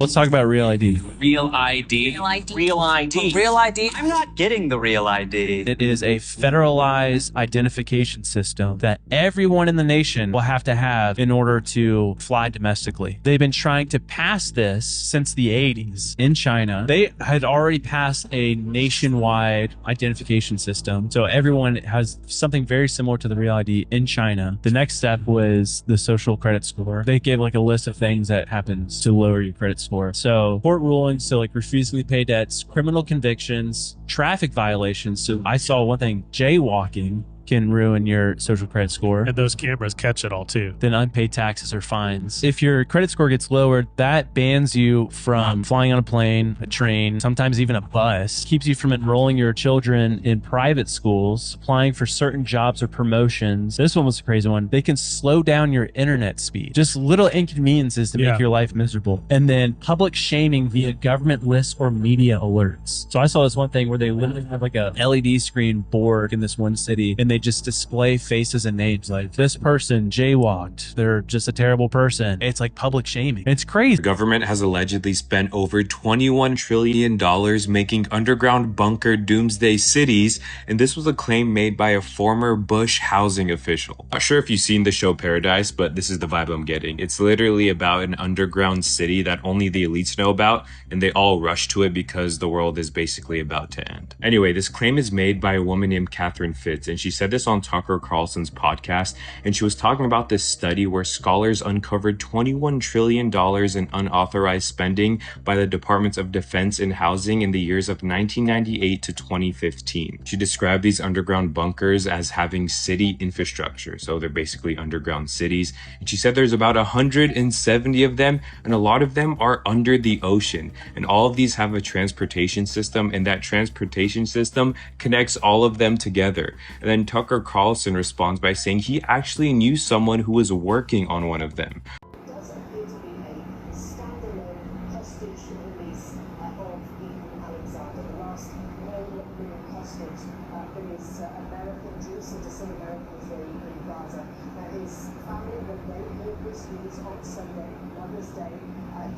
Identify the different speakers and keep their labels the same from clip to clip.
Speaker 1: Let's talk about Real ID.
Speaker 2: Real ID.
Speaker 3: Real ID.
Speaker 2: Real ID.
Speaker 3: Real ID.
Speaker 2: I'm not getting the Real ID.
Speaker 1: It is a federalized identification system that everyone in the nation will have to have in order to fly domestically. They've been trying to pass this since the 80s in China. They had already passed a nationwide identification system. So everyone has something very similar to the Real ID in China. The next step was the social credit score. They gave like a list of things that happens to lower your credit score. So court rulings, so like refusing to pay debts, criminal convictions, traffic violations. So I saw one thing, jaywalking can ruin your social credit score.
Speaker 4: And those cameras catch it all too.
Speaker 1: Then unpaid taxes or fines. If your credit score gets lowered, that bans you from flying on a plane, a train, sometimes even a bus. Keeps you from enrolling your children in private schools, applying for certain jobs or promotions. This one was a crazy one. They can slow down your internet speed. Just little inconveniences to make your life miserable. And then public shaming via government lists or media alerts. So I saw this one thing where they literally have like a LED screen board in this one city, and they just display faces and names like this person jaywalked, they're just a terrible person. It's like public shaming. It's crazy.
Speaker 5: The government has allegedly spent over $21 trillion making underground bunker doomsday cities, and this was a claim made by a former Bush housing official. Not sure if you've seen the show Paradise, but this is the vibe I'm getting. It's literally about an underground city that only the elites know about, and they all rush to it because the world is basically about to end. Anyway, this claim is made by a woman named Catherine Fitz, and she said this on Tucker Carlson's podcast, and she was talking about this study where scholars uncovered $21 trillion in unauthorized spending by the Departments of Defense and Housing in the years of 1998 to 2015. She described these underground bunkers as having city infrastructure, so they're basically underground cities, and she said there's about 170 of them, and a lot of them are under the ocean, and all of these have a transportation system, and that transportation system connects all of them together. And then Tucker Carlson responds by saying he actually knew someone who was working on one of them.
Speaker 6: It does appear to be a standalone hostage release of Ethan Alexander, the last known living hostage in this American Jews to see Americans in Gaza. Now his family, when they heard this news on Sunday, Mother's Day,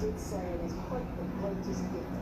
Speaker 6: did say it is quite the greatest gift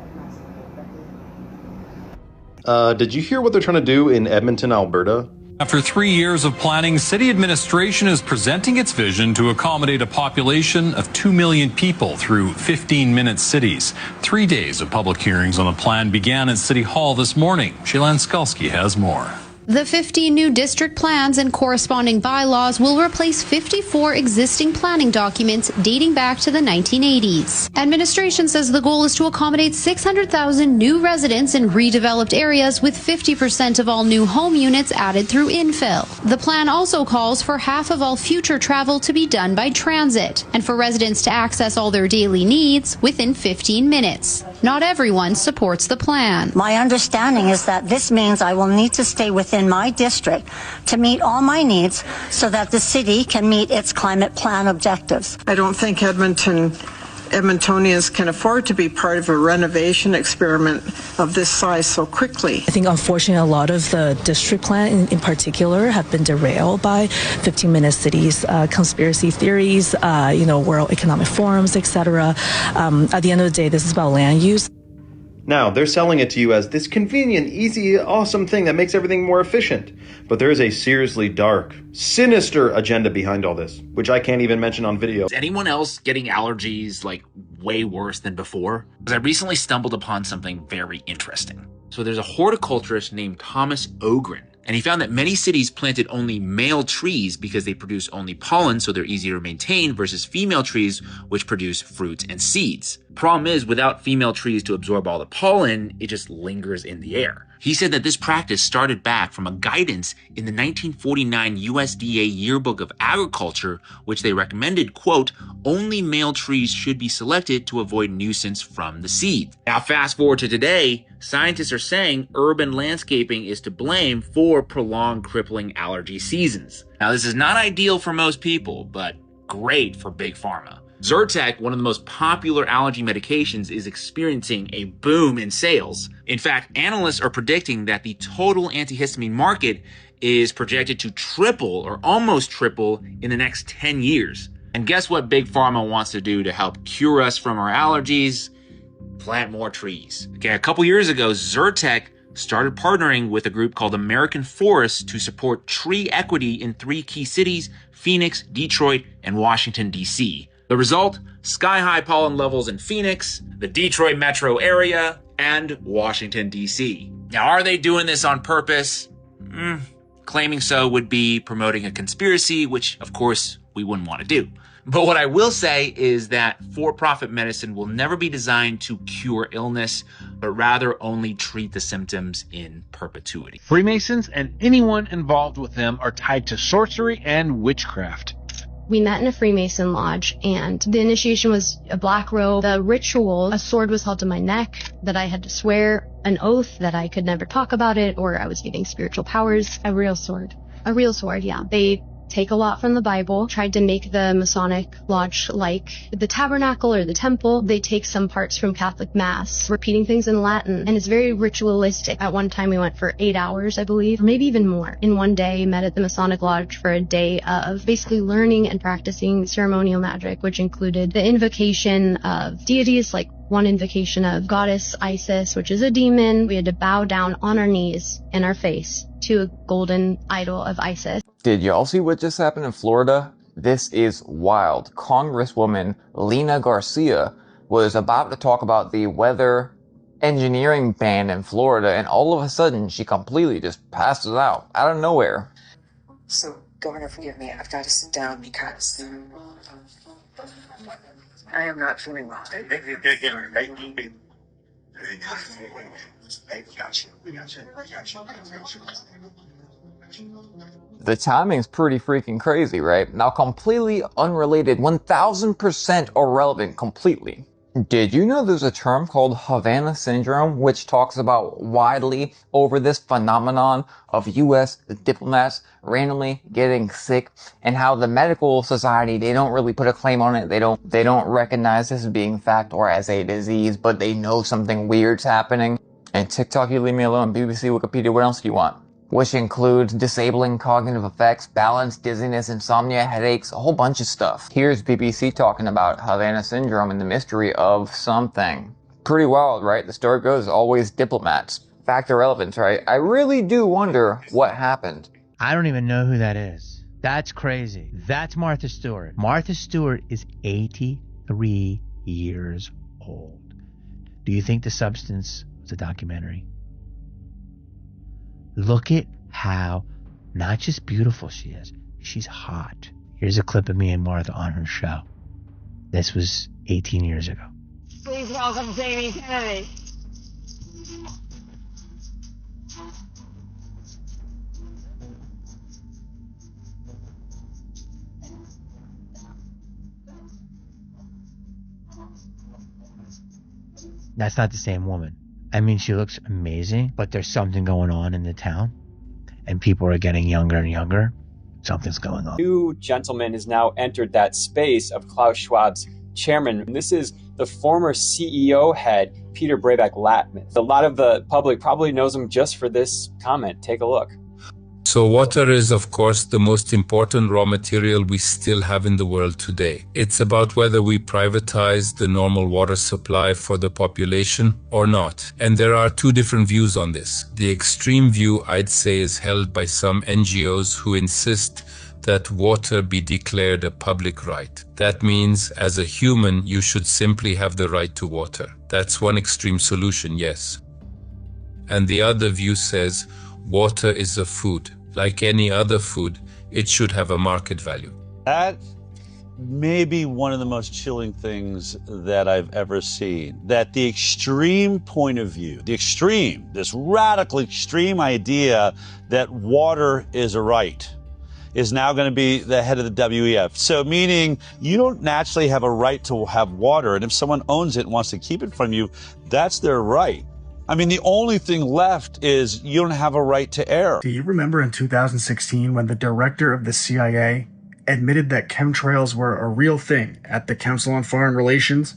Speaker 6: imaginable.
Speaker 7: Did you hear what they're trying to do in Edmonton, Alberta?
Speaker 8: After 3 years of planning, city administration is presenting its vision to accommodate a population of 2 million people through 15-minute cities. 3 days of public hearings on the plan began at City Hall this morning. Shailen Skalski has more.
Speaker 9: The 15 new district plans and corresponding bylaws will replace 54 existing planning documents dating back to the 1980s. Administration says the goal is to accommodate 600,000 new residents in redeveloped areas, with 50% of all new home units added through infill. The plan also calls for half of all future travel to be done by transit, and for residents to access all their daily needs within 15 minutes. Not everyone supports the plan.
Speaker 10: My understanding is that this means I will need to stay within my district to meet all my needs so that the city can meet its climate plan objectives.
Speaker 11: I don't think Edmontonians can afford to be part of a renovation experiment of this size so quickly.
Speaker 12: I think unfortunately a lot of the district plan in particular have been derailed by 15-minute cities, conspiracy theories, World Economic Forums, etc. At the end of the day, this is about land use.
Speaker 7: Now, they're selling it to you as this convenient, easy, awesome thing that makes everything more efficient. But there is a seriously dark, sinister agenda behind all this, which I can't even mention on video.
Speaker 13: Is anyone else getting allergies like way worse than before? Because I recently stumbled upon something very interesting. So there's a horticulturist named Thomas Ogren, and he found that many cities planted only male trees because they produce only pollen, so they're easier to maintain, versus female trees, which produce fruits and seeds. Problem is, without female trees to absorb all the pollen, it just lingers in the air. He said that this practice started back from a guidance in the 1949 USDA Yearbook of Agriculture, which they recommended, quote, only male trees should be selected to avoid nuisance from the seed. Now, fast forward to today, scientists are saying urban landscaping is to blame for prolonged crippling allergy seasons. Now, this is not ideal for most people, but great for Big Pharma. Zyrtec, one of the most popular allergy medications, is experiencing a boom in sales. In fact, analysts are predicting that the total antihistamine market is projected to triple or almost triple in the next 10 years. And guess what Big Pharma wants to do to help cure us from our allergies? Plant more trees. Okay, a couple years ago, Zyrtec started partnering with a group called American Forests to support tree equity in 3 key cities, Phoenix, Detroit, and Washington, D.C. The result? Sky-high pollen levels in Phoenix, the Detroit metro area, and Washington, D.C. Now, are they doing this on purpose? Claiming so would be promoting a conspiracy, which, of course, we wouldn't want to do. But what I will say is that for-profit medicine will never be designed to cure illness, but rather only treat the symptoms in perpetuity.
Speaker 3: Freemasons and anyone involved with them are tied to sorcery and witchcraft.
Speaker 14: We met in a Freemason lodge, and the initiation was a black robe. The ritual, a sword was held to my neck that I had to swear an oath that I could never talk about it, or I was getting spiritual powers.
Speaker 15: A real sword.
Speaker 14: A real sword, yeah. They take a lot from the Bible, tried to make the Masonic lodge like the tabernacle or the temple. They take some parts from Catholic Mass, repeating things in Latin, and it's very ritualistic. At one time we went for 8 hours, I believe, or maybe even more. In one day, met at the Masonic lodge for a day of basically learning and practicing ceremonial magic, which included the invocation of deities, like one invocation of goddess Isis, which is a demon. We had to bow down on our knees in our face to a golden idol of Isis.
Speaker 16: Did y'all see what just happened in Florida? This is wild. Congresswoman Lena Garcia was about to talk about the weather engineering ban in Florida, and all of a sudden she completely just passes out of nowhere.
Speaker 17: So, Governor, forgive me. I've got to sit down because I am not feeling well.
Speaker 16: The timing's pretty freaking crazy, right? Now, completely unrelated, 1000% irrelevant completely. Did you know there's a term called Havana Syndrome, which talks about widely over this phenomenon of U.S. diplomats randomly getting sick, and how the medical society, they don't really put a claim on it. They don't recognize this as being fact or as a disease, but they know something weird's happening. And TikTok, you leave me alone. BBC, Wikipedia, what else do you want? Which includes disabling cognitive effects, balance, dizziness, insomnia, headaches, a whole bunch of stuff. Here's BBC talking about Havana Syndrome and the mystery of something. Pretty wild, right? The story goes, always diplomats. Fact or relevance, right? I really do wonder what happened.
Speaker 18: I don't even know who that is. That's crazy. That's Martha Stewart. Martha Stewart is 83 years old. Do you think The Substance was a documentary? Look at how not just beautiful she is, she's hot. Here's a clip of me and Martha on her show. This was 18 years ago.
Speaker 19: Please welcome Jamie Kennedy.
Speaker 18: That's not the same woman. I mean, she looks amazing, but there's something going on in the town, and people are getting younger and younger. Something's going on.
Speaker 20: New gentleman has now entered that space of Klaus Schwab's chairman. And this is the former CEO head, Peter Brabeck-Latman. A lot of the public probably knows him just for this comment. Take a look.
Speaker 21: So water is, of course, the most important raw material we still have in the world today. It's about whether we privatize the normal water supply for the population or not. And there are two different views on this. The extreme view, I'd say, is held by some NGOs who insist that water be declared a public right. That means, as a human, you should simply have the right to water. That's one extreme solution, yes. And the other view says, water is a food. Like any other food, it should have a market value.
Speaker 22: That may be one of the most chilling things that I've ever seen. That the extreme point of view, this radical extreme idea that water is a right, is now going to be the head of the WEF. So meaning you don't naturally have a right to have water, and if someone owns it and wants to keep it from you, that's their right. I mean, the only thing left is you don't have a right to air.
Speaker 23: Do you remember in 2016 when the director of the CIA admitted that chemtrails were a real thing at the Council on Foreign Relations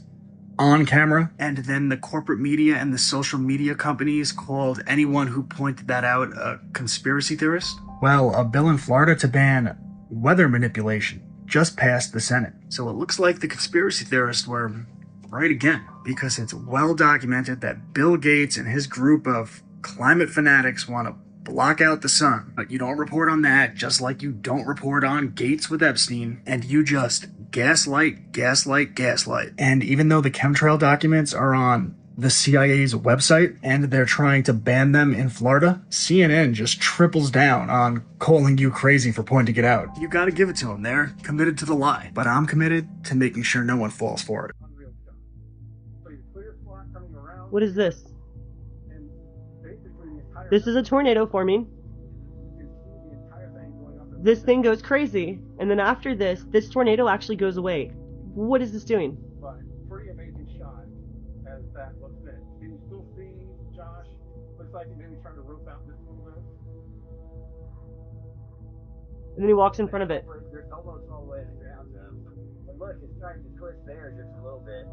Speaker 23: on camera? And then the corporate media and the social media companies called anyone who pointed that out a conspiracy theorist? Well, a bill in Florida to ban weather manipulation just passed the Senate. So it looks like the conspiracy theorists were right again, because it's well documented that Bill Gates and his group of climate fanatics want to block out the sun. But you don't report on that, just like you don't report on Gates with Epstein, and you just gaslight, gaslight, gaslight. And even though the chemtrail documents are on the CIA's website and they're trying to ban them in Florida, CNN just triples down on calling you crazy for pointing it out. You gotta give it to them. They're committed to the lie, but I'm committed to making sure no one falls for it.
Speaker 2: What is this? This is a tornado forming. This thing goes crazy, and then after this tornado actually goes away. What is this doing?
Speaker 4: Pretty amazing shot as that looks in. Can you still see Josh? Looks like he's maybe trying to rope out this little bit.
Speaker 2: And then he walks in front of it.
Speaker 4: There's almost all the way down to him. But look, it's starting to twist there just a little bit.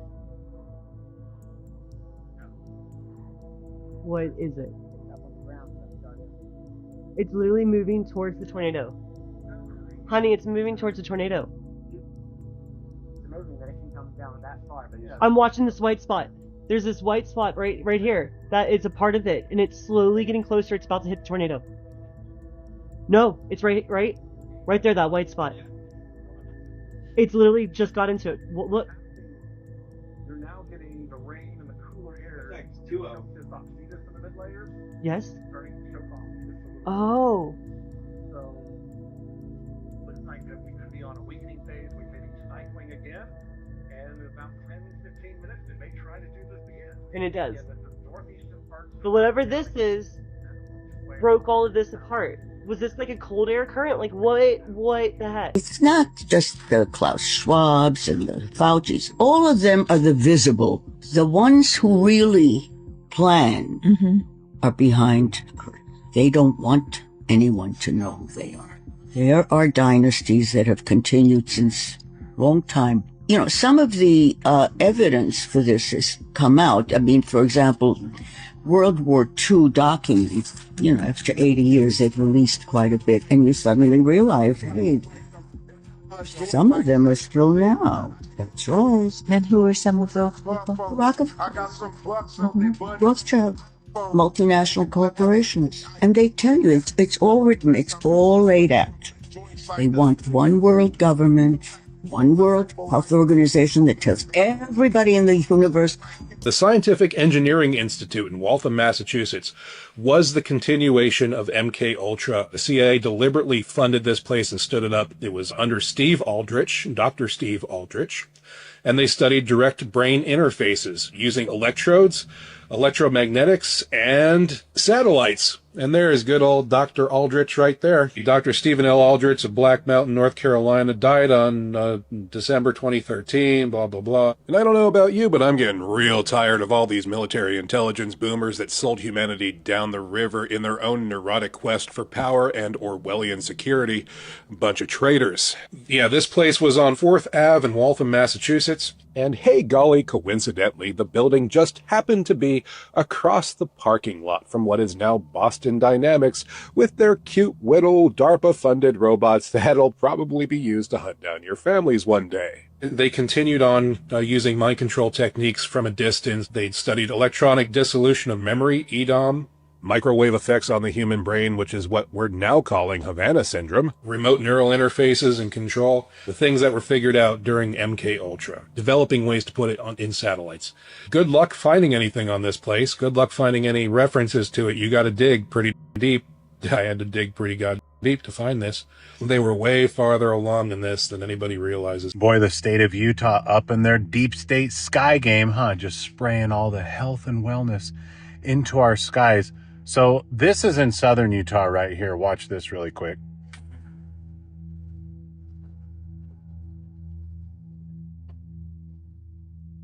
Speaker 2: What is it? It's literally moving towards the tornado. Honey, it's moving towards the tornado.
Speaker 4: It's amazing that it can come down that far, but yeah.
Speaker 2: I'm watching this white spot. There's this white spot right here. That is a part of it, and it's slowly getting closer. It's about to hit the tornado. No, it's right there, that white spot. It's literally just got into it. Look.
Speaker 4: You're now getting the rain and the cooler air. Thanks, 2-0. See this in the mid layers?
Speaker 2: Yes.
Speaker 4: Starting to choke off.
Speaker 2: Oh.
Speaker 4: So, looks like that we could be on a weakening phase. We may be cycling again, and in about 10-15 minutes, it may try to do this again.
Speaker 2: And it does.
Speaker 4: Parts
Speaker 2: but whatever this is, broke all of this apart. Was this like a cold air current? Like what the heck?
Speaker 15: It's not just the Klaus Schwabs and the Faucis. All of them are the visible. The ones who really plan are behind the curtain. They don't want anyone to know who they are. There are dynasties that have continued since a long time. You know, some of the evidence for this has come out. I mean, for example, World War II documents, you know, after 80 years, they've released quite a bit. And you suddenly realize, hey, some of them are still now. That's right.
Speaker 24: And who are some of those people?
Speaker 15: Rothschild. Multinational corporations. And they tell you, it's all written, it's all laid out. They want one world government, one world health organization that tells everybody in the universe.
Speaker 25: The Scientific Engineering Institute in Waltham, Massachusetts was the continuation of MK Ultra. The CIA deliberately funded this place and stood it up. It was under Steve Aldrich, Dr. Steve Aldrich, and they studied direct brain interfaces using electrodes, electromagnetics, and satellites. And there is good old Dr. Aldrich right there. Dr. Stephen L. Aldrich of Black Mountain, North Carolina, died on December 2013, blah, blah, blah. And I don't know about you, but I'm getting real tired of all these military intelligence boomers that sold humanity down the river in their own neurotic quest for power and Orwellian security. Bunch of traitors. Yeah, this place was on 4th Ave in Waltham, Massachusetts. And hey golly, coincidentally, the building just happened to be across the parking lot from what is now Boston Dynamics with their cute little DARPA-funded robots that'll probably be used to hunt down your families one day. They continued on using mind control techniques from a distance. They'd studied electronic dissolution of memory, EDOM, microwave effects on the human brain, which is what we're now calling Havana syndrome, remote neural interfaces and control, the things that were figured out during MK Ultra, developing ways to put it in satellites. Good luck finding anything on this place. Good luck finding any references to it. You got to dig pretty deep. I had to dig pretty god deep to find this. They were way farther along in this than anybody realizes.
Speaker 26: Boy, the state of Utah up in their deep state sky game, huh? Just spraying all the health and wellness into our skies. So this is in southern Utah right here. Watch this really quick.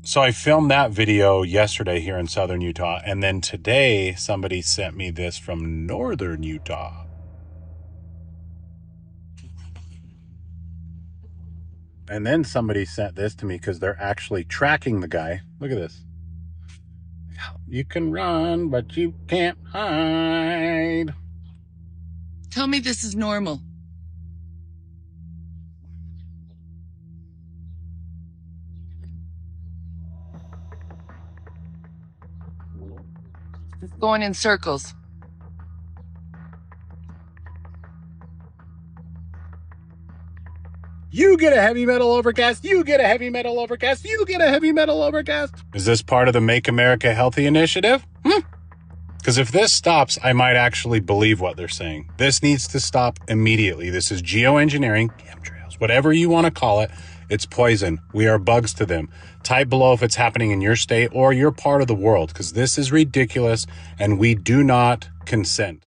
Speaker 26: So I filmed that video yesterday here in southern Utah. And then today somebody sent me this from northern Utah. And then somebody sent this to me because they're actually tracking the guy. Look at this. You can run, but you can't hide.
Speaker 24: Tell me this is normal.
Speaker 1: It's going in circles.
Speaker 26: You get a heavy metal overcast. You get a heavy metal overcast. You get a heavy metal overcast. Is this part of the Make America Healthy initiative? Because if this stops, I might actually believe what they're saying. This needs to stop immediately. This is geoengineering, chemtrails, whatever you want to call it. It's poison. We are bugs to them. Type below if it's happening in your state or your part of the world, because this is ridiculous and we do not consent.